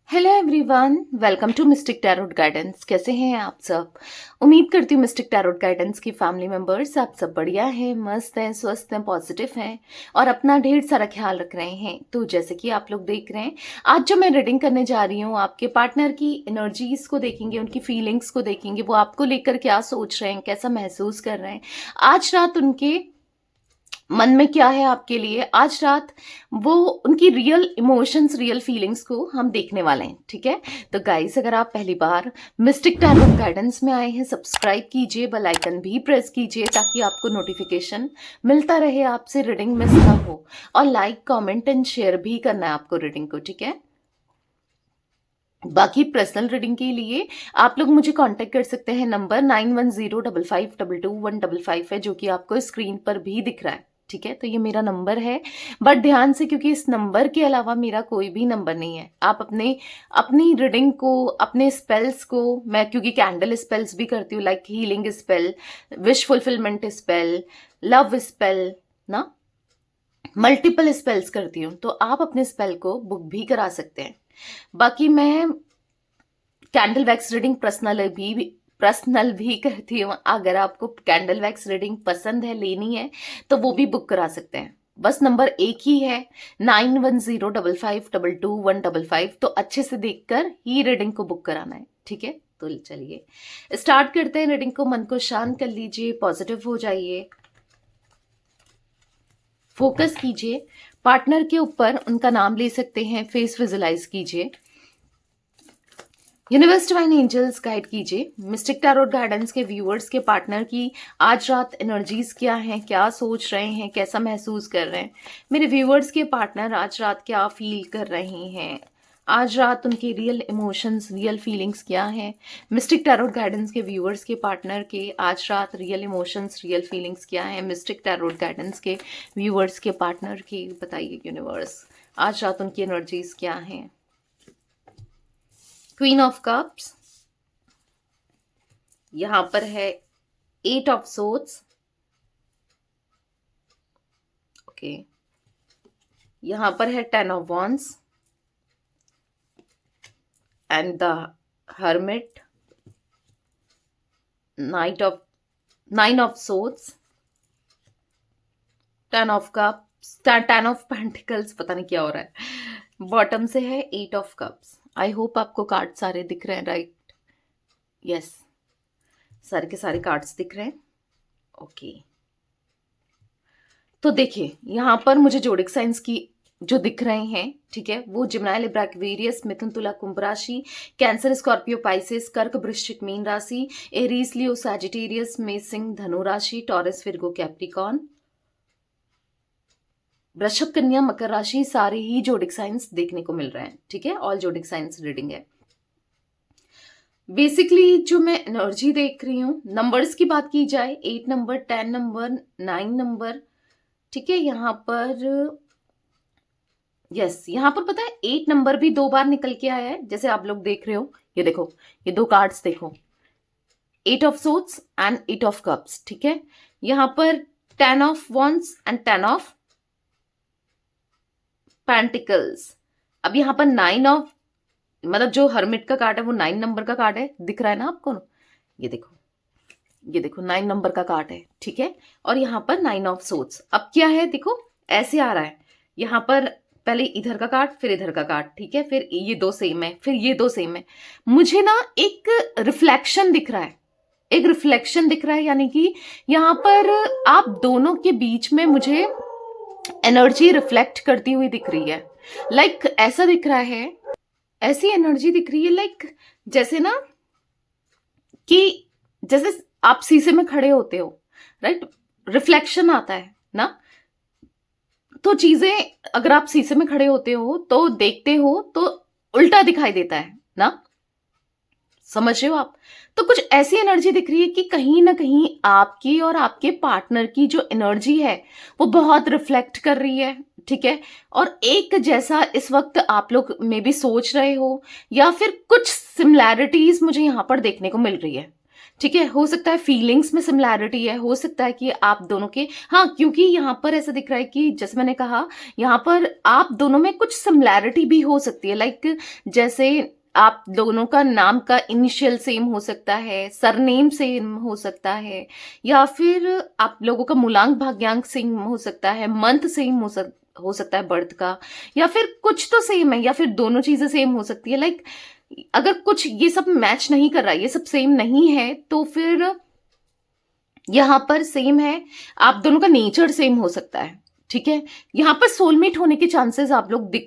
Hello everyone, welcome to mystic tarot guidance. कैसे हैं आप सब? उम्मीद करती हूँ मिस्टिक टैरोट गाइडेंस की फैमिली मेंबर्स आप सब बढ़िया हैं, मस्त हैं, स्वस्थ हैं, पॉजिटिव हैं और अपना ढेर सारा ख्याल रख रहे हैं। तो जैसे कि आप लोग देख रहे हैं, आज जो मैं रीडिंग करने जा रही हूँ, आपके पार्टनर की एनर्जीज को देखेंगे, उनकी फीलिंग्स को देखेंगे, वो आपको लेकर क्या सोच रहे हैं, कैसा महसूस कर रहे हैं, आज रात उनके मन में क्या है आपके लिए। आज रात वो उनकी रियल इमोशंस, रियल फीलिंग्स को हम देखने वाले हैं। ठीक है, तो गाइस, अगर आप पहली बार मिस्टिक टैरोट गाइडेंस में आए हैं, सब्सक्राइब कीजिए, बेल आइकन भी प्रेस कीजिए ताकि आपको नोटिफिकेशन मिलता रहे, आपसे रीडिंग मिस ना हो। और लाइक, कमेंट एंड शेयर भी करना है आपको रीडिंग को। ठीक है, बाकी पर्सनल रीडिंग के लिए आप लोग मुझे कांटेक्ट कर सकते हैं। नंबर 9105522155 है, जो कि आपको स्क्रीन पर भी दिख रहा है। ठीक है, तो ये मेरा नंबर है, बट ध्यान से, क्योंकि इस नंबर के अलावा मेरा कोई भी नंबर नहीं है। आप अपनी रीडिंग को, अपने स्पेल्स को, मैं क्योंकि कैंडल स्पेल्स भी करती हूँ, like healing spell, wish fulfilment spell, love spell ना, मल्टीपल स्पेल्स करती हूँ, तो आप अपने स्पेल को बुक भी करा सकते हैं। बाकी मैं कैंडल वैक्स रीडिंग पर्सनल भी करती हूँ। अगर आपको कैंडल वैक्स रीडिंग पसंद है, लेनी है, तो वो भी बुक करा सकते हैं। बस नंबर एक ही है, 9105522155। तो अच्छे से देखकर ही रीडिंग को बुक कराना है। ठीक है, तो चलिए स्टार्ट करते हैं रीडिंग को। मन को शांत कर लीजिए, पॉजिटिव हो जाइए, फोकस कीजिए। पार्टनर के ऊपर उनका नाम ले सकते हैं, फेस विजुलाइज कीजिए। यूनिवर्स डिवाइन एंजल्स गाइड कीजिए। मिस्टिक टैरोट गाइडेंस के व्यूअर्स के पार्टनर की आज रात एनर्जीज क्या हैं, क्या सोच रहे हैं, कैसा महसूस कर रहे हैं। मेरे व्यूअर्स के पार्टनर आज रात क्या फील कर रहे हैं, आज रात उनके रियल इमोशंस, रियल फीलिंग्स क्या हैं। मिस्टिक टैरोट गाइडेंस के व्यूअर्स के पार्टनर के आज रात रियल इमोशंस, रियल फीलिंग्स क्या हैं। मिस्टिक टैरोट गाइडेंस के व्यूअर्स के पार्टनर की बताइए यूनिवर्स, आज रात उनकी एनर्जीज क्या हैं। क्वीन ऑफ कप्स, यहां पर है 8 ऑफ सोर्ड्स, ओके, यहां पर है 10 of wands and the hermit, 9 of swords, 10 of cups, 10 of pentacles, पता नहीं क्या हो रहा है। बॉटम से है 8 ऑफ कप्स। आई होप आपको कार्ड सारे दिख रहे हैं, राइट? यस, सारे के सारे कार्ड्स दिख रहे हैं। ओके, तो देखिए यहां पर मुझे जोडिक साइंस की जो दिख रहे हैं, ठीक है, वो जिम्नाई, लिब्रा, एक्वेरियस, मिथुन, तुला, कुंभ राशि, कैंसर, स्कॉर्पियो, पाइसेस, कर्क, वृश्चिक, मीन राशि, एरीज, लियो, सैजिटेरियस, मेष, धनु राशि, टॉरस, विर्गो, कैप्रिकॉन, वृषभ, कन्या, मकर राशि, सारे ही जोडिक साइंस देखने को मिल रहे हैं। ठीक है, ऑल जोडिक साइंस रीडिंग है। बेसिकली जो मैं एनर्जी देख रही हूँ, नंबर्स की बात की जाए, 8 नंबर, 10 नंबर, 9 नंबर, ठीक है, यहाँ पर यस, यहाँ पर पता है 8 नंबर भी 2 बार निकल के आया है, जैसे आप लोग देख रहे हो। ये देखो, ये 2 कार्ड्स देखो, 8 of swords and 8 of cups. ठीक है, यहाँ पर 10 of wands and 10 of pentacles. अब यहाँ पर 9 ऑफ, मतलब जो हर्मिट का कार्ड है वो 9 नंबर का कार्ड है, दिख रहा है ना आपको? ये देखो, ये देखो 9 नंबर का कार्ड है। ठीक है, और यहाँ पर 9 ऑफ सोर्ड्स। अब क्या है, देखो ऐसे आ रहा है, यहाँ पर पहले इधर का कार्ड, फिर इधर का कार्ड, ठीक है, फिर ये 2 सेम है, फिर ये 2 सेम है। मुझे ना एक रिफ्लेक्शन दिख रहा है, एक रिफ्लेक्शन दिख रहा है, यानी कि यहाँ पर आप दोनों के बीच में मुझे एनर्जी रिफ्लेक्ट करती हुई दिख रही है। लाइक ऐसा दिख रहा है, ऐसी एनर्जी दिख रही है, लाइक जैसे ना कि जैसे आप शीशे में खड़े होते हो, राइट, रिफ्लेक्शन आता है ना, तो चीजें अगर आप शीशे में खड़े होते हो तो देखते हो तो उल्टा दिखाई देता है ना, समझ रहे हो आप? तो कुछ ऐसी एनर्जी दिख रही है कि कहीं ना कहीं आपकी और आपके पार्टनर की जो एनर्जी है वो बहुत रिफ्लेक्ट कर रही है। ठीक है, और एक जैसा इस वक्त आप लोग में भी सोच रहे हो, या फिर कुछ सिमिलैरिटीज मुझे यहां पर देखने को मिल रही है। ठीक है, हो सकता है फीलिंग्स में सिमिलैरिटी है, हो सकता है कि आप दोनों के, हाँ, क्योंकि यहाँ पर ऐसा दिख रहा है कि जैसे मैंने कहा, यहाँ पर आप दोनों में कुछ सिमिलैरिटी भी हो सकती है। लाइक जैसे आप दोनों का नाम का इनिशियल सेम हो सकता है, सरनेम सेम हो सकता है, या फिर आप लोगों का मूलांक भाग्यांक सेम हो सकता है, मंथ सेम हो सकता है बर्थ का, या फिर कुछ तो सेम है, या फिर दोनों चीजें सेम हो सकती है। लाइक अगर कुछ ये सब मैच नहीं कर रहा है, ये सब सेम नहीं है, तो फिर यहां पर सेम है, आप दोनों का नेचर सेम हो सकता है। ठीक है, यहां पर सोलमेट होने के चांसेस आप लोग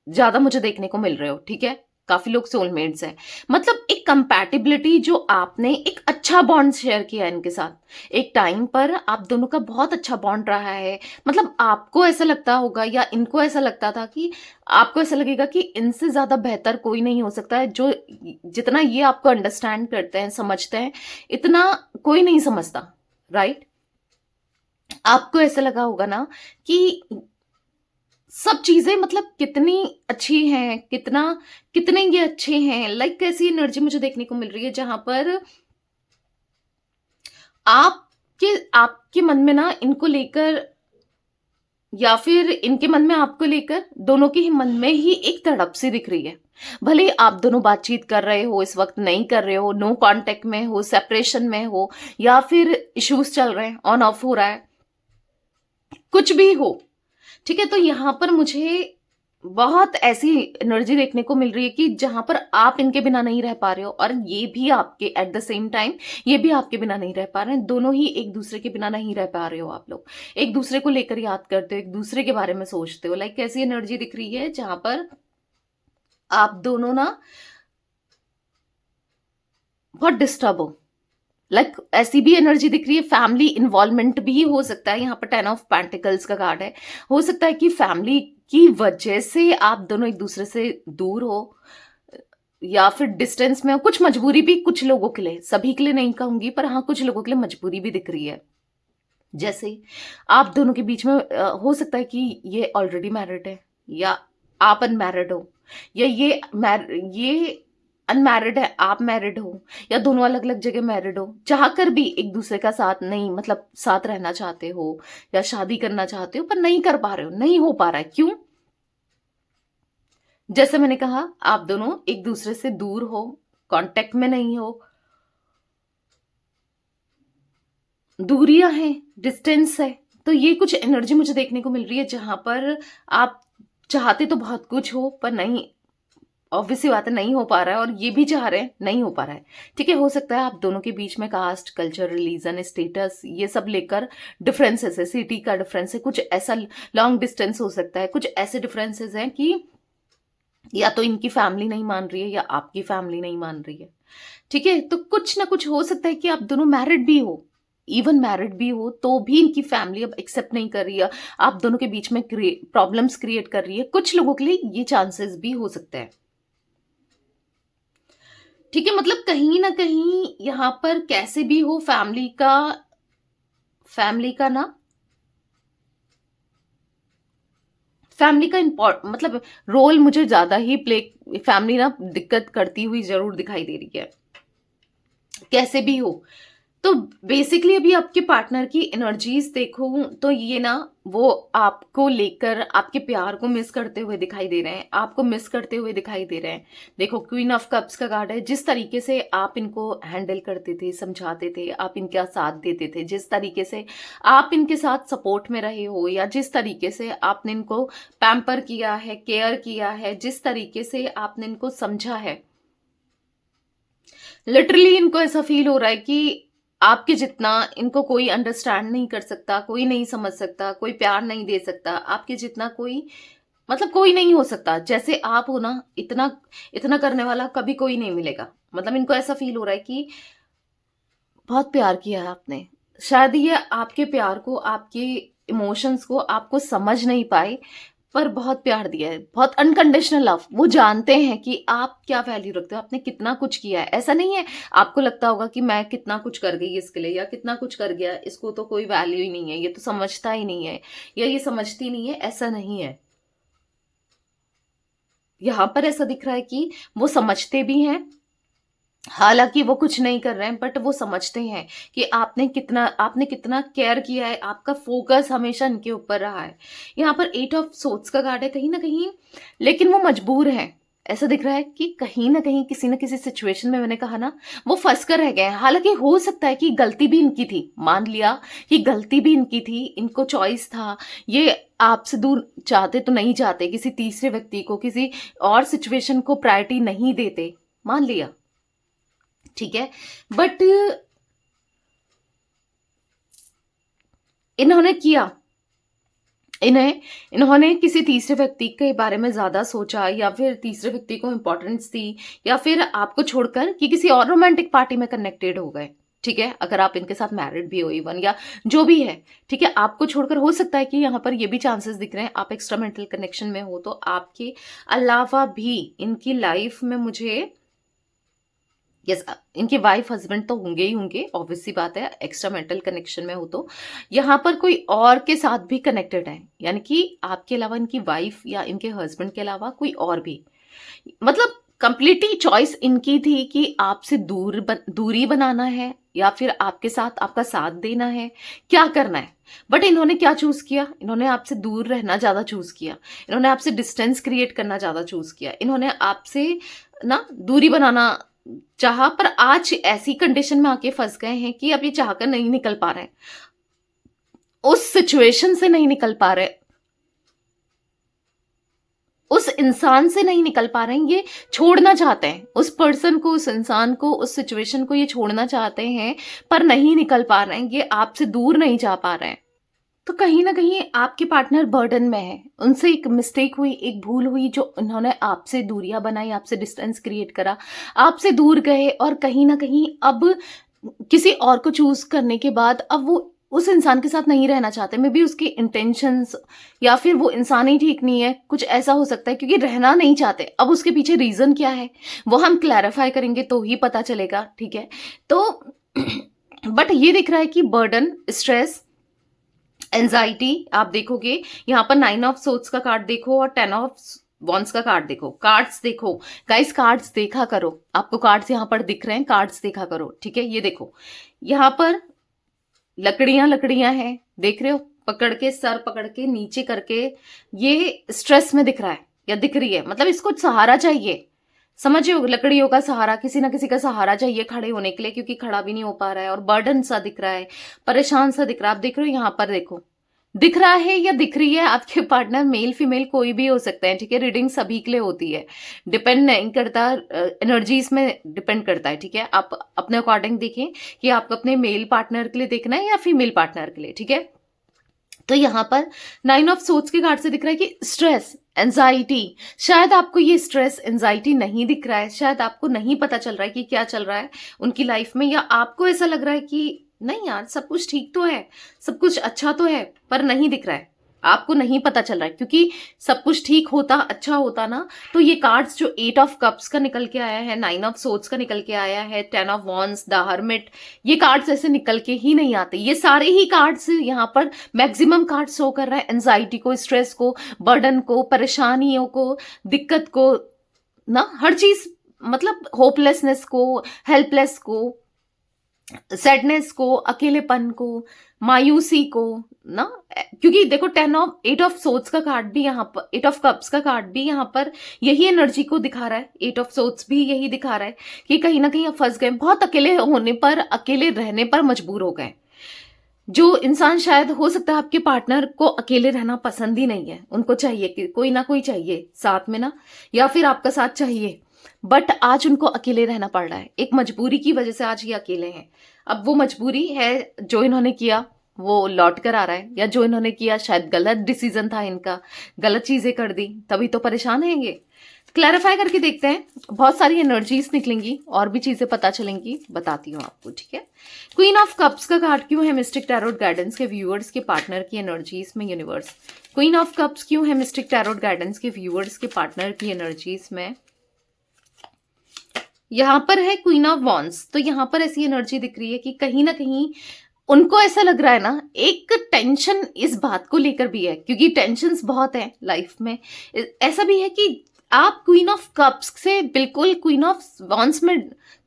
ज्यादा मुझे देखने को मिल रहे हो। ठीक है, काफी लोग सोलमेट्स हैं, मतलब एक कंपैटिबिलिटी, जो आपने एक अच्छा बॉन्ड शेयर किया इनके साथ एक टाइम पर, आप दोनों का बहुत अच्छा बॉन्ड रहा है। मतलब आपको ऐसा लगता होगा, या इनको ऐसा लगता था कि आपको ऐसा लगेगा कि इनसे ज्यादा बेहतर कोई नहीं हो सकता है, जो जितना ये आपको अंडरस्टैंड करते हैं, समझते हैं, इतना कोई नहीं समझता। राइट, आपको ऐसा लगा होगा ना कि सब चीजें मतलब कितनी अच्छी हैं, कितने ये अच्छे हैं। लाइक कैसी एनर्जी मुझे देखने को मिल रही है, जहां पर आपके आपके मन में ना इनको लेकर, या फिर इनके मन में आपको लेकर, दोनों के ही मन में ही एक तड़प सी दिख रही है। भले आप दोनों बातचीत कर रहे हो, इस वक्त नहीं कर रहे हो, नो कांटेक्ट में हो, सेपरेशन में हो, या फिर इश्यूज चल रहे हैं, ऑन ऑफ हो रहा है, कुछ भी हो। ठीक है, तो यहां पर मुझे बहुत ऐसी एनर्जी देखने को मिल रही है कि जहां पर आप इनके बिना नहीं रह पा रहे हो, और ये भी आपके एट द सेम टाइम, ये भी आपके बिना नहीं रह पा रहे हैं। दोनों ही एक दूसरे के बिना नहीं रह पा रहे हो। आप लोग एक दूसरे को लेकर याद करते हो, एक दूसरे के बारे में सोचते हो। लाइक कैसी एनर्जी दिख रही है, जहां पर आप दोनों ना बहुत डिस्टर्ब हो। लाइक ऐसी भी एनर्जी दिख रही है, फैमिली इन्वॉल्वमेंट भी हो सकता है। यहाँ पर 10 ऑफ पेंटिकल्स का कार्ड है, हो सकता है कि फैमिली की वजह से आप दोनों एक दूसरे से दूर हो, या फिर डिस्टेंस में हो। कुछ मजबूरी भी कुछ लोगों के लिए, सभी के लिए नहीं कहूंगी, पर हाँ कुछ लोगों के लिए मजबूरी भी दिख रही है। जैसे आप दोनों के बीच में हो सकता है कि ये ऑलरेडी मैरिड है, या आप अनमैरिड हो, या ये अनमैरिड है, आप मैरिड हो, या दोनों अलग अलग जगह मैरिड हो, चाहकर भी एक दूसरे का साथ नहीं, मतलब साथ रहना चाहते हो या शादी करना चाहते हो, पर नहीं कर पा रहे हो, नहीं हो पा रहा है। क्यों? जैसे मैंने कहा, आप दोनों एक दूसरे से दूर हो, कांटेक्ट में नहीं हो, दूरियां हैं, डिस्टेंस है। तो ये कुछ एनर्जी मुझे देखने को मिल रही है, जहां पर आप चाहते तो बहुत कुछ हो, पर नहीं, ऑब्वियस सी बात है, नहीं हो पा रहा है, और ये भी चाह रहे हैं, नहीं हो पा रहा है। ठीक है, हो सकता है आप दोनों के बीच में कास्ट, कल्चर, रिलीजन, स्टेटस, ये सब लेकर डिफरेंसेस है, सिटी का डिफरेंस है, कुछ ऐसा लॉन्ग डिस्टेंस हो सकता है, कुछ ऐसे डिफरेंसेस हैं कि या तो इनकी फैमिली नहीं मान रही है, या आपकी फैमिली नहीं मान रही है। ठीक है, तो कुछ ना कुछ हो सकता है कि आप दोनों मैरिड भी हो, इवन मैरिड भी हो, तो भी इनकी फैमिली अब एक्सेप्ट नहीं कर रही है, आप दोनों के बीच में प्रॉब्लम्स क्रिएट कर रही है। कुछ लोगों के लिए ये चांसेस भी हो सकते हैं। ठीक है, मतलब कहीं ना कहीं यहां पर कैसे भी हो, फैमिली का ना, फैमिली का मतलब रोल मुझे ज्यादा ही प्ले, फैमिली ना दिक्कत करती हुई जरूर दिखाई दे रही है, कैसे भी हो। तो बेसिकली अभी आपके पार्टनर की एनर्जीज देखो तो ये ना, वो आपको लेकर आपके प्यार को मिस करते हुए दिखाई दे रहे हैं, आपको मिस करते हुए दिखाई दे रहे हैं। देखो, क्वीन ऑफ कप्स का कार्ड है, जिस तरीके से आप इनको हैंडल करते थे, समझाते थे, आप इनका साथ देते थे, जिस तरीके से आप इनके साथ सपोर्ट में रहे हो, या जिस तरीके से आपने इनको पैम्पर किया है, केयर किया है, जिस तरीके से आपने इनको समझा है, लिटरली इनको ऐसा फील हो रहा है कि आपके जितना इनको कोई अंडरस्टैंड नहीं कर सकता, कोई नहीं समझ सकता, कोई प्यार नहीं दे सकता, आपके जितना कोई, मतलब कोई नहीं हो सकता। जैसे आप हो ना, इतना इतना करने वाला कभी कोई नहीं मिलेगा। मतलब इनको ऐसा फील हो रहा है कि बहुत प्यार किया है आपने, शायद ये आपके प्यार को, आपके इमोशंस को आपको समझ नहीं पाए, पर बहुत प्यार दिया है, बहुत अनकंडीशनल लव। वो जानते हैं कि आप क्या वैल्यू रखते हो, आपने कितना कुछ किया है। ऐसा नहीं है आपको लगता होगा कि मैं कितना कुछ कर गई इसके लिए, या कितना कुछ कर गया, इसको तो कोई वैल्यू ही नहीं है, ये तो समझता ही नहीं है, या ये समझती नहीं है। ऐसा नहीं है, यहां पर ऐसा दिख रहा है कि वो समझते भी हैं, हालांकि वो कुछ नहीं कर रहे हैं, बट वो समझते हैं कि आपने कितना केयर किया है, आपका फोकस हमेशा इनके ऊपर रहा है। यहाँ पर 8 ऑफ सोर्ड्स का कार्ड है कहीं ना कहीं, लेकिन वो मजबूर है। ऐसा दिख रहा है कि कहीं ना कहीं किसी न किसी सिचुएशन में, मैंने कहा ना, वो फंस कर रह गए हैं। हालांकि हो सकता है कि गलती भी इनकी थी, मान लिया कि गलती भी इनकी थी, इनको चॉइस था, ये आपसे दूर चाहते तो नहीं चाहते, किसी तीसरे व्यक्ति को, किसी और सिचुएशन को प्रायोरिटी नहीं देते, मान लिया, ठीक है। बट इन्होंने किया, इन्होंने किसी तीसरे व्यक्ति के बारे में ज्यादा सोचा, या फिर तीसरे व्यक्ति को इंपॉर्टेंस दी, या फिर आपको छोड़कर कि किसी और रोमांटिक पार्टी में कनेक्टेड हो गए, ठीक है। अगर आप इनके साथ मैरिड भी हो इवन, या जो भी है, ठीक है, आपको छोड़कर हो सकता है कि यहाँ पर ये भी चांसेस दिख रहे हैं आप एक्स्ट्रा मेंटल कनेक्शन में हो, तो आपके अलावा भी इनकी लाइफ में मुझे, यस, इनके वाइफ हस्बैंड तो होंगे ही होंगे, ऑब्वियस सी बात है, एक्स्ट्रा मेंटल कनेक्शन में हो तो यहाँ पर कोई और के साथ भी कनेक्टेड है, यानी कि आपके अलावा इनकी वाइफ या इनके हस्बैंड के अलावा कोई और भी, मतलब कंप्लीटली चॉइस इनकी थी कि आपसे दूरी बनाना है, या फिर आपके साथ आपका साथ देना है, क्या करना है। बट इन्होंने क्या चूज किया, इन्होंने आपसे दूर रहना ज्यादा चूज किया, इन्होंने आपसे डिस्टेंस क्रिएट करना ज्यादा चूज किया, इन्होंने आपसे ना दूरी बनाना चाहा, पर आज ऐसी कंडीशन में आके फंस गए हैं कि अब ये चाहकर नहीं निकल पा रहे हैं, उस सिचुएशन से नहीं निकल पा रहे, उस इंसान से नहीं निकल पा रहे हैं, ये छोड़ना चाहते हैं उस पर्सन को, उस इंसान को, उस सिचुएशन को ये छोड़ना चाहते हैं, पर नहीं निकल पा रहे हैं, ये आपसे दूर नहीं जा पा रहे हैं। तो कहीं ना कहीं आपके पार्टनर बर्डन में है, उनसे एक मिस्टेक हुई, एक भूल हुई, जो उन्होंने आपसे दूरियां बनाई, आपसे डिस्टेंस क्रिएट करा, आपसे दूर गए, और कहीं ना कहीं अब किसी और को चूज करने के बाद अब वो उस इंसान के साथ नहीं रहना चाहते। मे बी उसकी इंटेंशंस, या फिर वो इंसान ही ठीक नहीं है, कुछ ऐसा हो सकता है, क्योंकि रहना नहीं चाहते। अब उसके पीछे रीजन क्या है वो हम क्लैरिफाई करेंगे तो ही पता चलेगा, ठीक है। तो बट ये दिख रहा है कि बर्डन, स्ट्रेस, एंजाइटी, आप देखोगे यहाँ पर 9 ऑफ सोर्ड्स का कार्ड देखो और 10 ऑफ वॉन्ड्स का कार्ड देखो, कार्ड्स देखो गाइस, कार्ड्स देखा करो, आपको कार्ड्स यहाँ पर दिख रहे हैं, कार्ड्स देखा करो, ठीक है। ये देखो यहाँ पर लकड़ियां हैं, देख रहे हो, पकड़ के, सर पकड़ के नीचे करके, ये स्ट्रेस में दिख रहा है या दिख रही है, मतलब इसको सहारा चाहिए, समझ रहे हो, लकड़ियों का सहारा, किसी ना किसी का सहारा चाहिए खड़े होने के लिए, क्योंकि खड़ा भी नहीं हो पा रहा है, और बर्डन सा दिख रहा है, परेशान सा दिख रहा है। आप देख रहे हो यहाँ पर, देखो दिख रहा है या दिख रही है आपके पार्टनर, मेल फीमेल कोई भी हो सकता है, ठीक है। रीडिंग सभी के लिए होती है, डिपेंड नहीं करता, एनर्जीज में डिपेंड करता है, ठीक है। आप अपने अकॉर्डिंग देखें कि आपको अपने मेल पार्टनर के लिए देखना है या फीमेल पार्टनर के लिए, ठीक है। तो यहाँ पर 9 ऑफ सोर्ड्स के कार्ड से दिख रहा है कि स्ट्रेस, एंजाइटी, शायद आपको ये स्ट्रेस एंजाइटी नहीं दिख रहा है, शायद आपको नहीं पता चल रहा है कि क्या चल रहा है उनकी लाइफ में, या आपको ऐसा लग रहा है कि नहीं यार सब कुछ ठीक तो है, सब कुछ अच्छा तो है, पर नहीं दिख रहा है, आपको नहीं पता चल रहा है। क्योंकि सब कुछ ठीक होता, अच्छा होता ना, तो ये कार्ड्स जो 8 ऑफ कप्स का निकल के आया है, 9 ऑफ सोर्ड्स का निकल के आया है, 10 ऑफ वॉन्ड्स, द हर्मिट, ये कार्ड्स ऐसे निकल के ही नहीं आते। ये सारे ही कार्ड्स यहाँ पर मैक्सिमम कार्ड शो कर रहा है एंजाइटी को, स्ट्रेस को, बर्डन को, परेशानियों को, दिक्कत को ना, हर चीज, मतलब होपलेसनेस को, हेल्पलेस को, सैडनेस को, अकेलेपन को, मायूसी को ना। क्योंकि देखो 8 ऑफ सोर्ड्स का कार्ड भी यहाँ पर, 8 ऑफ कप्स का कार्ड भी यहाँ पर यही एनर्जी को दिखा रहा है, 8 ऑफ सोर्ड्स भी यही दिखा रहा है कि कहीं ना कहीं आप फंस गए, बहुत अकेले होने पर, अकेले रहने पर मजबूर हो गए। जो इंसान, शायद हो सकता है आपके पार्टनर को अकेले रहना पसंद ही नहीं है, उनको चाहिए कि कोई ना कोई चाहिए साथ में ना, या फिर आपका साथ चाहिए, बट आज उनको अकेले रहना पड़ रहा है, एक मजबूरी की वजह से आज ये अकेले हैं। अब वो मजबूरी है, जो इन्होंने किया वो लौट कर आ रहा है, या जो इन्होंने किया शायद गलत डिसीजन था इनका, गलत चीजें कर दी, तभी तो परेशान है ये। क्लैरिफाई करके देखते हैं, बहुत सारी एनर्जीज निकलेंगी और भी चीजें पता चलेंगी, बताती हूँ आपको, ठीक है। क्वीन ऑफ कप्स का कार्ड क्यों है मिस्टिक टैरोट गाइडेंस के व्यूअर्स के पार्टनर की एनर्जीज में, यूनिवर्स। क्वीन ऑफ कप्स क्यों है मिस्टिक टैरोट गाइडेंस के व्यूअर्स के पार्टनर की एनर्जीज में। यहाँ पर है क्वीन ऑफ वॉन्ड्स, तो यहाँ पर ऐसी एनर्जी दिख रही है कि कहीं ना कहीं उनको ऐसा लग रहा है ना, एक टेंशन इस बात को लेकर भी है, क्योंकि टेंशन्स बहुत है लाइफ में। ऐसा भी है कि आप क्वीन ऑफ कप्स से बिल्कुल क्वीन ऑफ वॉन्स में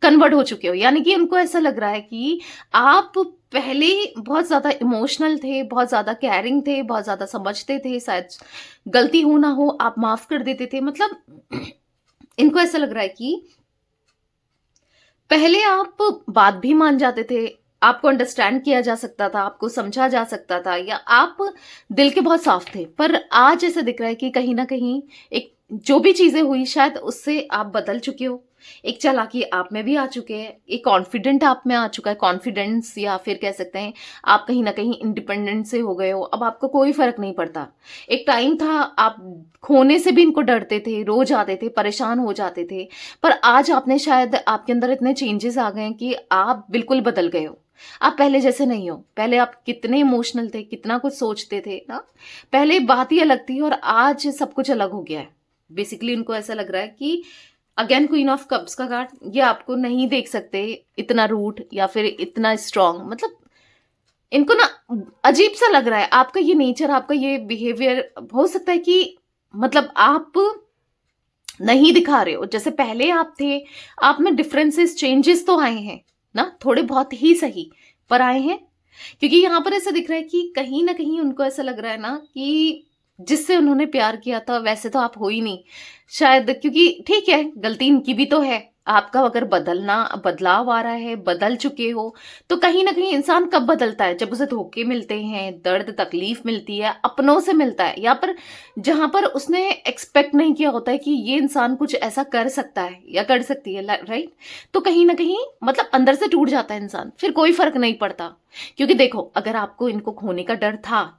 कन्वर्ट हो चुके हो, यानी कि उनको ऐसा लग रहा है कि आप पहले बहुत ज्यादा इमोशनल थे, बहुत ज्यादा केयरिंग थे, बहुत ज्यादा समझते थे, शायद गलती हो ना हो आप माफ कर देते थे। मतलब इनको ऐसा लग रहा है कि पहले आप बात भी मान जाते थे, आपको अंडरस्टैंड किया जा सकता था, आपको समझा जा सकता था, या आप दिल के बहुत साफ थे। पर आज ऐसा दिख रहा है कि कहीं ना कहीं एक जो भी चीजें हुई शायद उससे आप बदल चुके हो, एक चालाकी आप में भी आ चुके हैं, एक कॉन्फिडेंट आप में आ चुका है, कॉन्फिडेंस, या फिर कह सकते हैं आप कहीं ना कहीं इंडिपेंडेंट से हो गए हो। अब आपको कोई फर्क नहीं पड़ता। एक टाइम था आप खोने से भी इनको डरते थे, रो जाते थे, परेशान हो जाते थे, पर आज आपने शायद आपके अंदर इतने चेंजेस आ गए हैं कि आप बिल्कुल बदल गए हो। आप पहले जैसे नहीं हो। पहले आप कितने इमोशनल थे, कितना कुछ सोचते थे ना, पहले बात ही अलग थी, और आज सब कुछ अलग हो गया है। बेसिकली उनको ऐसा लग रहा है कि अगेन क्वीन ऑफ कप्स का कार्ड, ये आपको नहीं देख सकते इतना रूट या फिर इतना स्ट्रांग। मतलब इनको ना अजीब सा लग रहा है आपका ये नेचर, आपका ये बिहेवियर। हो सकता है कि मतलब आप नहीं दिखा रहे हो जैसे पहले आप थे, आप में डिफरेंसेस, चेंजेस तो आए हैं ना, थोड़े बहुत ही सही, पर आए हैं। क्योंकि यहां पर ऐसा दिख रहा है कि कहीं ना कहीं उनको ऐसा लग रहा है ना कि जिससे उन्होंने प्यार किया था वैसे तो आप हो ही नहीं शायद। क्योंकि ठीक है, गलती इनकी भी तो है, आपका अगर बदलाव आ रहा है, बदल चुके हो, तो कहीं ना कहीं इंसान कब बदलता है? जब उसे धोखे मिलते हैं, दर्द तकलीफ मिलती है, अपनों से मिलता है, या पर जहां पर उसने एक्सपेक्ट नहीं किया होता है कि ये इंसान कुछ ऐसा कर सकता है या कर सकती है, राइट? तो कहीं ना कहीं मतलब अंदर से टूट जाता है इंसान, फिर कोई फर्क नहीं पड़ता। क्योंकि देखो, अगर आपको इनको खोने का डर था,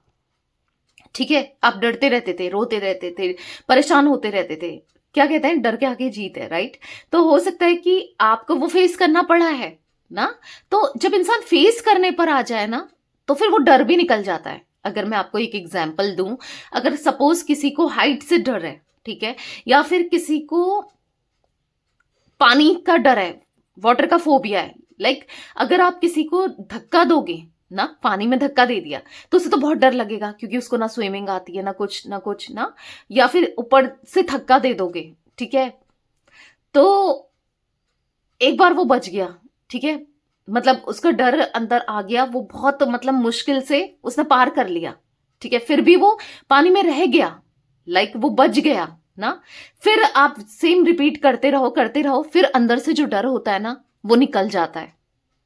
ठीक है, आप डरते रहते थे, रोते रहते थे, परेशान होते रहते थे, क्या कहते हैं, डर के आगे जीत है, राइट? तो हो सकता है कि आपको वो फेस करना पड़ा है ना। तो जब इंसान फेस करने पर आ जाए ना, तो फिर वो डर भी निकल जाता है। अगर मैं आपको एक एग्जाम्पल दूं, अगर सपोज किसी को हाइट से डर है, ठीक है, या फिर किसी को पानी का डर है, वाटर का फोबिया है, लाइक अगर आप किसी को धक्का दोगे ना, पानी में धक्का दे दिया, तो उसे तो बहुत डर लगेगा, क्योंकि उसको ना स्विमिंग आती है, ना कुछ ना कुछ ना, या फिर ऊपर से धक्का दे दोगे, ठीक है, तो एक बार वो बच गया, ठीक है, मतलब उसका डर अंदर आ गया, वो बहुत मतलब मुश्किल से उसने पार कर लिया, ठीक है, फिर भी वो पानी में रह गया, लाइक वो बच गया ना। फिर आप सेम रिपीट करते रहो, फिर अंदर से जो डर होता है ना, वो निकल जाता है।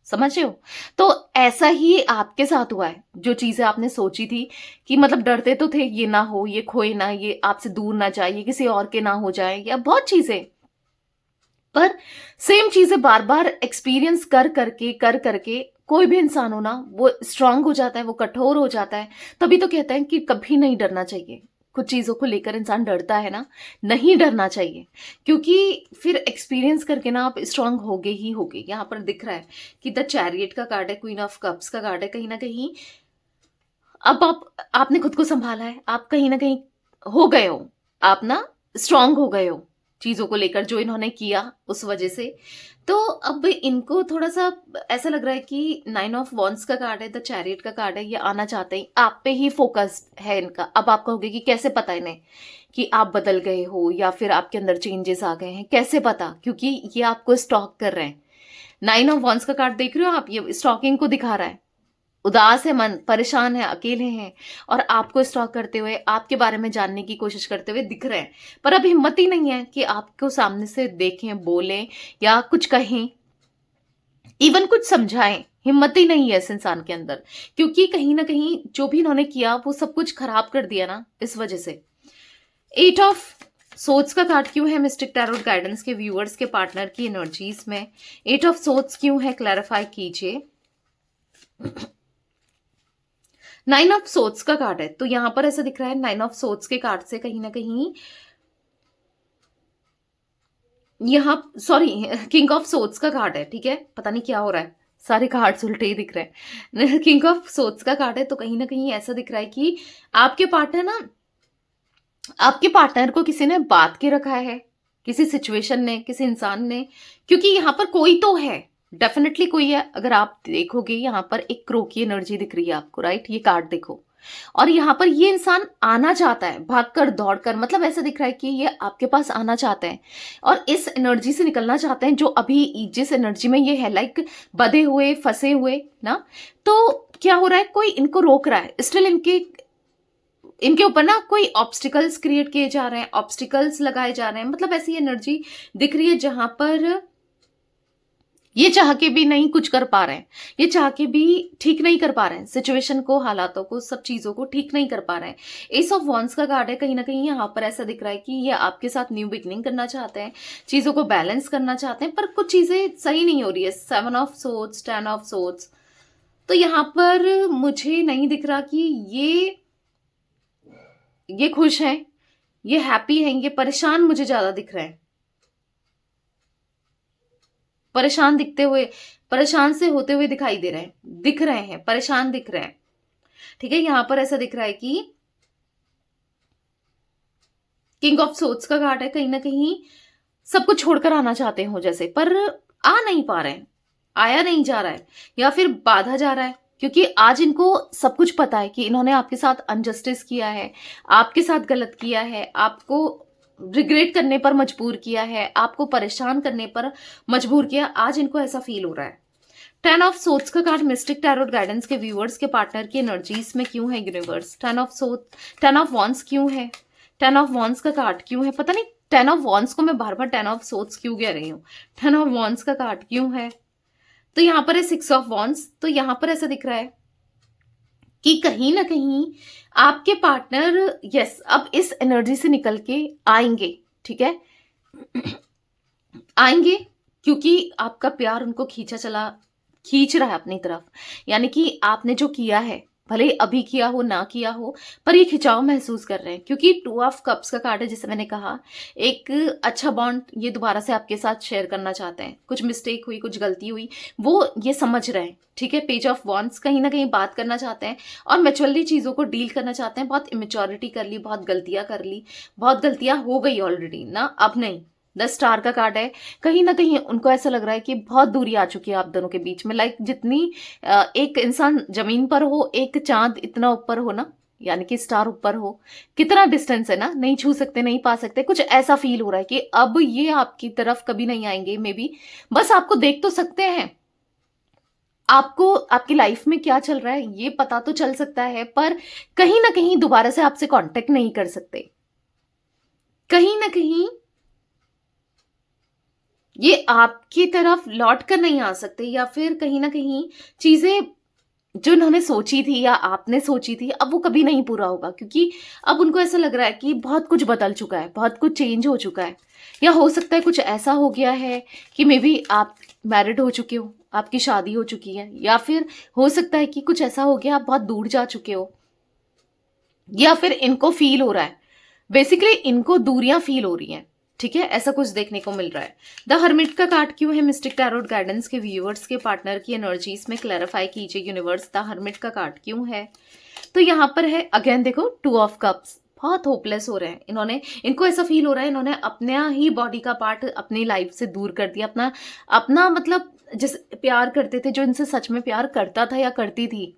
समझ रहे हो? तो ऐसा ही आपके साथ हुआ है। जो चीजें आपने सोची थी कि मतलब डरते तो थे, ये ना हो, ये खोए ना, ये आपसे दूर ना जाए, ये किसी और के ना हो जाए, या बहुत चीजें, पर सेम चीजें बार बार एक्सपीरियंस कर करके कोई भी इंसान हो ना, वो स्ट्रांग हो जाता है, वो कठोर हो जाता है। तभी तो कहते हैं कि कभी नहीं डरना चाहिए। कुछ चीजों को लेकर इंसान डरता है ना, नहीं डरना चाहिए, क्योंकि फिर एक्सपीरियंस करके ना आप स्ट्रांग होगे ही होगे। यहाँ पर दिख रहा है कि द चैरियट का कार्ड है, क्वीन ऑफ कप्स का कार्ड है। कहीं ना कहीं अब आपने खुद को संभाला है, आप कहीं ना कहीं हो गए हो, आप ना स्ट्रांग हो गए हो चीजों को लेकर, जो इन्होंने किया उस वजह से। तो अब इनको थोड़ा सा ऐसा लग रहा है कि 9 ऑफ वॉन्ड्स का कार्ड है, द चैरियट का कार्ड है, ये आना चाहते हैं, आप पे ही फोकस्ड है इनका। अब आप कहोगे कि कैसे पता इन्हें कि आप बदल गए हो या फिर आपके अंदर चेंजेस आ गए हैं? कैसे पता? क्योंकि ये आपको स्टॉक कर रहे हैं। 9 ऑफ वॉन्ड्स का कार्ड देख रहे हो आप, ये स्टॉकिंग को दिखा रहा है। उदास है मन, परेशान है, अकेले हैं, और आपको स्टॉक करते हुए, आपके बारे में जानने की कोशिश करते हुए दिख रहे हैं। पर अब हिम्मत ही नहीं है कि आपको सामने से देखें, बोलें, या कुछ कहें, इवन कुछ समझाएं। हिम्मत ही नहीं है इस इंसान के अंदर, क्योंकि कहीं ना कहीं जो भी इन्होंने किया वो सब कुछ खराब कर दिया ना, इस वजह से। 8 ऑफ सोर्ड्स का कार्ड क्यों है मिस्टिक टैरोट गाइडेंस के व्यूअर्स के पार्टनर की एनर्जीज में? 8 ऑफ सोर्ड्स क्यों है, क्लैरिफाई कीजिए। 9 ऑफ सोर्ड्स का कार्ड है, तो यहां पर ऐसा दिख रहा है 9 ऑफ सोर्ड्स के कार्ड से कहीं ना कहीं यहाँ, सॉरी, किंग ऑफ सोर्ड्स का कार्ड है, ठीक है, पता नहीं क्या हो रहा है, सारे कार्ड्स उल्टे ही दिख रहे हैं। किंग ऑफ सोर्ड्स का कार्ड है, तो कहीं ना कहीं ऐसा दिख रहा है कि आपके पार्टनर ना, आपके पार्टनर को किसी ने बात के रखा है, किसी सिचुएशन ने, किसी इंसान ने, क्योंकि यहाँ पर कोई तो है, डेफिनेटली कोई है। अगर आप देखोगे यहाँ पर एक क्रो की एनर्जी दिख रही है आपको, राइट? ये कार्ड देखो, और यहाँ पर ये इंसान आना चाहता है, भागकर दौड़कर, मतलब ऐसा दिख रहा है कि ये आपके पास आना चाहते हैं और इस एनर्जी से निकलना चाहते हैं जो अभी जिस एनर्जी में ये है, लाइक बंधे हुए, फंसे हुए ना। तो क्या हो रहा है, कोई इनको रोक रहा है, स्टिल इनके ऊपर ना कोई ऑब्स्टिकल्स क्रिएट किए जा रहे हैं, ऑब्स्टिकल्स लगाए जा रहे हैं, मतलब ऐसी एनर्जी दिख रही है जहां पर ये चाह के भी नहीं कुछ कर पा रहे हैं, ये चाह के भी ठीक नहीं कर पा रहे हैं, सिचुएशन को, हालातों को, सब चीजों को ठीक नहीं कर पा रहे हैं। एस ऑफ वॉन्ड्स का कार्ड है, कहीं ना कहीं यहाँ पर ऐसा दिख रहा है कि ये आपके साथ न्यू बिगनिंग करना चाहते हैं, चीजों को बैलेंस करना चाहते हैं, पर कुछ चीजें सही नहीं हो रही है। 7 ऑफ सोर्ड्स, 10 ऑफ सोर्ड्स, तो यहाँ पर मुझे नहीं दिख रहा कि ये खुश हैं, ये हैप्पी हैं, ये परेशान मुझे ज्यादा दिख रहे हैं, परेशान दिखते हुए, परेशान से होते हुए दिखाई दे रहे हैं, दिख रहे हैं, परेशान दिख रहे हैं। ठीक है, यहां पर ऐसा दिख रहा है कि किंग ऑफ सोर्ड्स का कार्ड है, कहीं ना कहीं सब कुछ छोड़कर आना चाहते हो जैसे, पर आ नहीं पा रहे हैं, आया नहीं जा रहा है, या फिर बाधा जा रहा है, क्योंकि आज इनको सब कुछ पता है कि इन्होंने आपके साथ अनजस्टिस किया है, आपके साथ गलत किया है, आपको रिग्रेट करने पर मजबूर किया है, आपको परेशान करने पर मजबूर किया। आज इनको ऐसा फील हो रहा है। 10 ऑफ सोर्ड्स का कार्ड मिस्टिक टैरोट गाइडेंस के व्यूअर्स के पार्टनर की एनर्जीज में क्यों है यूनिवर्स? 10 ऑफ वॉन्ड्स क्यों है? 10 ऑफ वॉन्ड्स का कार्ड क्यों है? पता नहीं 10 ऑफ वॉन्ड्स को मैं बार बार 10 ऑफ सोर्ड्स क्यों कह रही हूँ। 10 ऑफ वॉन्ड्स का कार्ड क्यों है? तो यहाँ पर है 6 ऑफ वॉन्ड्स। तो यहाँ पर ऐसा दिख रहा है कि कहीं ना कहीं आपके पार्टनर यस अब इस एनर्जी से निकल के आएंगे। ठीक है, आएंगे, क्योंकि आपका प्यार उनको खींच रहा है अपनी तरफ, यानी कि आपने जो किया है, भले अभी किया हो ना किया हो, पर ये खिंचाव महसूस कर रहे हैं, क्योंकि 2 ऑफ कप्स का कार्ड है, जिसे मैंने कहा एक अच्छा बॉन्ड ये दोबारा से आपके साथ शेयर करना चाहते हैं। कुछ मिस्टेक हुई, कुछ गलती हुई, वो ये समझ रहे हैं। ठीक है, पेज ऑफ वॉन्ड्स, कहीं ना कहीं बात करना चाहते हैं और मैच्योरली चीजों को डील करना चाहते हैं। बहुत इमेच्योरिटी कर ली, बहुत गलतियां कर ली, बहुत गलतियां हो गई ऑलरेडी ना, अब नहीं। 10 स्टार का कार्ड है, कहीं ना कहीं उनको ऐसा लग रहा है कि बहुत दूरी आ चुकी है आप दोनों के बीच में, लाइक जितनी एक इंसान जमीन पर हो, एक चांद इतना ऊपर हो ना, यानी कि स्टार ऊपर हो, कितना डिस्टेंस है ना, नहीं छू सकते, नहीं पा सकते, कुछ ऐसा फील हो रहा है कि अब ये आपकी तरफ कभी नहीं आएंगे। मे बी बस आपको देख तो सकते हैं, आपको आपकी लाइफ में क्या चल रहा है ये पता तो चल सकता है, पर कहीं ना कहीं दोबारा से आपसे कांटेक्ट नहीं कर सकते, कहीं ना कहीं ये आपकी तरफ लौट कर नहीं आ सकते, या फिर कहीं ना कहीं चीजें जो उन्होंने सोची थी या आपने सोची थी अब वो कभी नहीं पूरा होगा, क्योंकि अब उनको ऐसा लग रहा है कि बहुत कुछ बदल चुका है, बहुत कुछ चेंज हो चुका है। या हो सकता है कुछ ऐसा हो गया है कि मे बी आप मैरिड हो चुके हो, आपकी शादी हो चुकी है, या फिर हो सकता है कि कुछ ऐसा हो गया आप बहुत दूर जा चुके हो, या फिर इनको फील हो रहा है, बेसिकली इनको दूरियां फील हो रही हैं। ठीक है, ऐसा कुछ देखने को मिल रहा है। द हर्मिट का कार्ड क्यों है मिस्टिक टैरोट गाइडेंस के व्यूअर्स के पार्टनर की एनर्जीज में? क्लैरिफाई कीजिए यूनिवर्स, द हर्मिट का कार्ड क्यों है? तो यहाँ पर है अगेन देखो 2 ऑफ कप्स, बहुत होपलेस हो रहे हैं इनको ऐसा फील हो रहा है इन्होंने अपना ही बॉडी का पार्ट अपनी लाइफ से दूर कर दिया, अपना अपना मतलब जिस प्यार करते थे, जो इनसे सच में प्यार करता था या करती थी,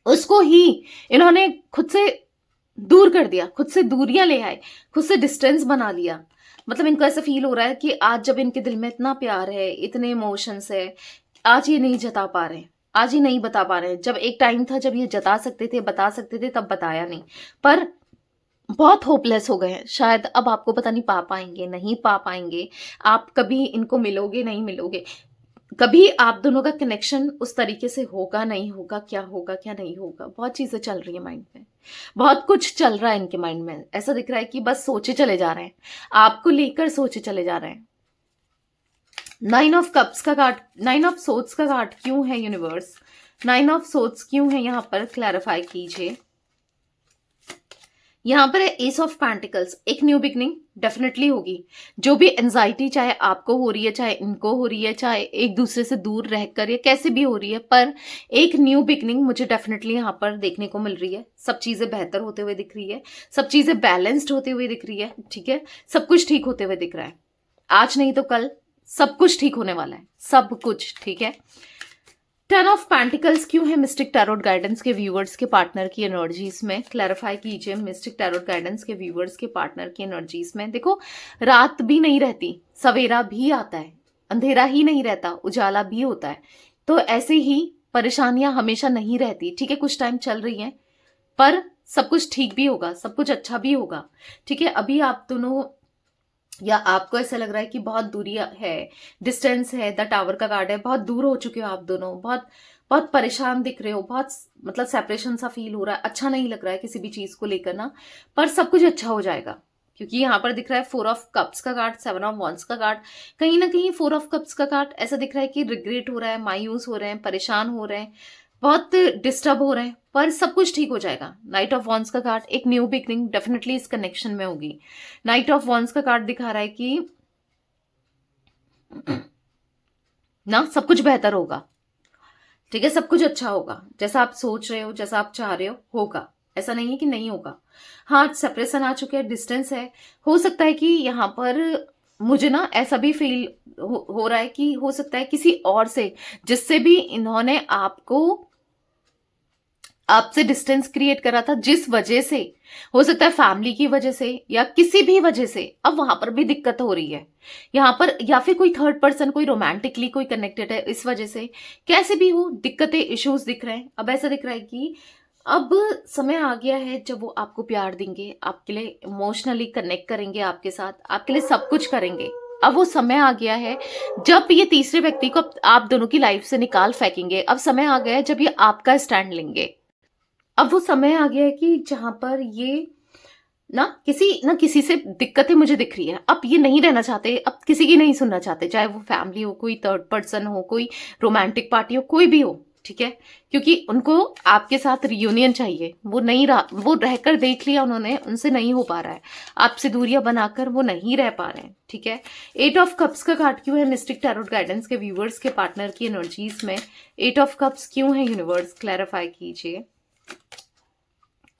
उसको ही इन्होंने खुद से दूर कर दिया, खुद से दूरियां ले आए, खुद से डिस्टेंस बना लिया। मतलब इनको ऐसा फील हो रहा है कि आज जब इनके दिल में इतना प्यार है, इतने इमोशंस है, आज ये नहीं जता पा रहे हैं, आज ही नहीं बता पा रहे हैं। जब एक टाइम था जब ये जता सकते थे, बता सकते थे, तब बताया नहीं, पर बहुत होपलेस हो गए हैं। शायद अब आपको पता नहीं पा पाएंगे, नहीं पा पाएंगे, आप कभी इनको मिलोगे, नहीं मिलोगे, कभी आप दोनों का कनेक्शन उस तरीके से होगा, नहीं होगा, क्या होगा, क्या नहीं होगा। बहुत चीजें चल रही है माइंड में, बहुत कुछ चल रहा है इनके माइंड में। ऐसा दिख रहा है कि बस सोचे चले जा रहे हैं, आपको लेकर सोचे चले जा रहे हैं। 9 ऑफ कप्स का कार्ड, 9 ऑफ सोर्ड्स का कार्ड क्यों है यूनिवर्स? 9 ऑफ सोर्ड्स क्यों है यहाँ पर? क्लैरिफाई कीजिए। यहाँ पर है एस ऑफ पेंटिकल्स। एक न्यू बिगनिंग डेफिनेटली होगी। जो भी एंजाइटी चाहे आपको हो रही है, चाहे इनको हो रही है, चाहे एक दूसरे से दूर रहकर या कैसे भी हो रही है, पर एक न्यू बिगनिंग मुझे डेफिनेटली यहाँ पर देखने को मिल रही है। सब चीजें बेहतर होते हुए दिख रही है, सब चीजें बैलेंस्ड होते हुए दिख रही है। ठीक है, सब कुछ ठीक होते हुए दिख रहा है। आज नहीं तो कल सब कुछ ठीक होने वाला है, सब कुछ। ठीक है, 10 ऑफ पेंटिकल्स क्यों है मिस्टिक टैरोट गाइडेंस के व्यूअर्स के पार्टनर की एनर्जीज में? क्लैरिफाई कीजिए मिस्टिक टैरोट गाइडेंस के व्यूअर्स के पार्टनर की एनर्जीज में। देखो, रात भी नहीं रहती, सवेरा भी आता है, अंधेरा ही नहीं रहता, उजाला भी होता है। तो ऐसे ही परेशानियां हमेशा नहीं रहती, ठीक है? कुछ टाइम चल रही हैं, पर सब कुछ ठीक भी होगा, सब कुछ अच्छा भी होगा, ठीक है? अभी आप दोनों, या आपको ऐसा लग रहा है कि बहुत दूरी है, डिस्टेंस है, द टावर का कार्ड है, बहुत दूर हो चुके हो आप दोनों, बहुत बहुत परेशान दिख रहे हो, बहुत मतलब सेपरेशन सा फील हो रहा है, अच्छा नहीं लग रहा है किसी भी चीज को लेकर ना, पर सब कुछ अच्छा हो जाएगा। क्योंकि यहाँ पर दिख रहा है 4 ऑफ कप्स का कार्ड, 7 ऑफ वॉन्ड्स का कार्ड। कहीं ना कहीं 4 ऑफ कप्स का कार्ड ऐसा दिख रहा है कि रिग्रेट हो रहा है, मायूस हो रहे हैं, परेशान हो रहे हैं, बहुत डिस्टर्ब हो रहे हैं, पर सब कुछ ठीक हो जाएगा। नाइट ऑफ वॉन्ड्स का कार्ड, एक न्यू बिगनिंग डेफिनेटली इस कनेक्शन में होगी। नाइट ऑफ वॉन्ड्स का कार्ड दिखा रहा है कि ना सब कुछ बेहतर होगा, ठीक है? सब कुछ अच्छा होगा, जैसा आप सोच रहे हो, जैसा आप चाह रहे हो, होगा। ऐसा नहीं है कि नहीं होगा। हाँ, सेपरेशन आ चुके हैं, डिस्टेंस है, हो सकता है कि यहाँ पर मुझे ना ऐसा भी फील हो रहा है कि हो सकता है किसी और से, जिससे भी इन्होंने आपसे डिस्टेंस क्रिएट करा था, जिस वजह से, हो सकता है फैमिली की वजह से या किसी भी वजह से, अब वहां पर भी दिक्कत हो रही है यहाँ पर, या फिर कोई थर्ड पर्सन, कोई रोमांटिकली कोई कनेक्टेड है, इस वजह से कैसे भी हो, दिक्कतें, इश्यूज दिख रहे हैं। अब ऐसा दिख रहा है कि अब समय आ गया है जब वो आपको प्यार देंगे, आपके लिए इमोशनली कनेक्ट करेंगे, आपके साथ, आपके लिए सब कुछ करेंगे। अब वो समय आ गया है जब ये तीसरे व्यक्ति को आप दोनों की लाइफ से निकाल फेंकेंगे। अब समय आ गया है जब ये आपका स्टैंड लेंगे। अब वो समय आ गया है कि जहां पर ये ना किसी से दिक्कतें मुझे दिख रही है, अब ये नहीं रहना चाहते, अब किसी की नहीं सुनना चाहते, चाहे वो फैमिली हो, कोई थर्ड पर्सन हो, कोई रोमांटिक पार्टी हो, कोई भी हो, ठीक है? क्योंकि उनको आपके साथ रियूनियन चाहिए। वो नहीं रहा, वो रहकर देख लिया उन्होंने, उनसे नहीं हो पा रहा है, आपसे दूरियां बनाकर वो नहीं रह पा रहे हैं, ठीक है? 8 ऑफ कप्स का कार्ड क्यों है मिस्टिक टैरोट गाइडेंस के व्यूवर्स के पार्टनर की एनर्जीज में? 8 ऑफ कप्स क्यों है यूनिवर्स? क्लैरिफाई कीजिए।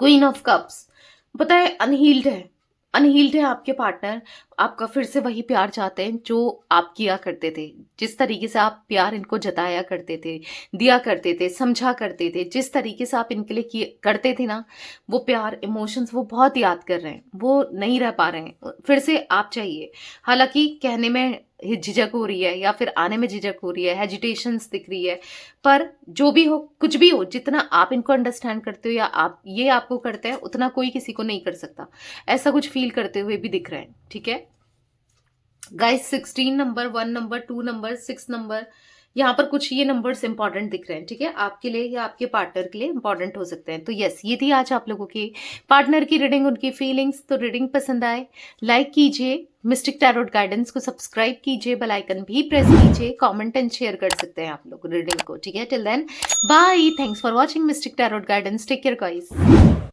क्वीन ऑफ कप्स, पता है अनहील्ड है, अनहील्ड है आपके पार्टनर, आपका फिर से वही प्यार चाहते हैं जो आप किया करते थे, जिस तरीके से आप प्यार इनको जताया करते थे, दिया करते थे, समझा करते थे, जिस तरीके से आप इनके लिए करते थे ना, वो प्यार, इमोशंस वो बहुत याद कर रहे हैं, वो नहीं रह पा रहे हैं, फिर से आप चाहिए। हालांकि कहने में झिझक हो रही है या फिर आने में झिझक हो रही है, हेजिटेशंस दिख रही है, पर जो भी हो, कुछ भी हो, जितना आप इनको अंडरस्टैंड करते हो या आप ये आपको करते हैं, उतना कोई किसी को नहीं कर सकता, ऐसा कुछ फील करते हुए भी दिख रहे हैं, ठीक है guys? 16 number, 1 number, 2 number, 6 number, यहाँ पर कुछ ये नंबर्स इंपॉर्टेंट दिख रहे हैं, ठीक है? आपके लिए या आपके पार्टनर के लिए इंपॉर्टेंट हो सकते हैं। तो यस, ये थी आज आप लोगों की पार्टनर की रीडिंग, उनकी फीलिंग्स। तो रीडिंग पसंद आए, लाइक कीजिए, मिस्टिक टैरोट गाइडेंस को सब्सक्राइब कीजिए, बेल आइकन भी प्रेस कीजिए, कमेंट एंड शेयर कर सकते हैं आप लोग रीडिंग को, ठीक है? Till then bye, thanks for watching mystic tarot guidance, take care guys.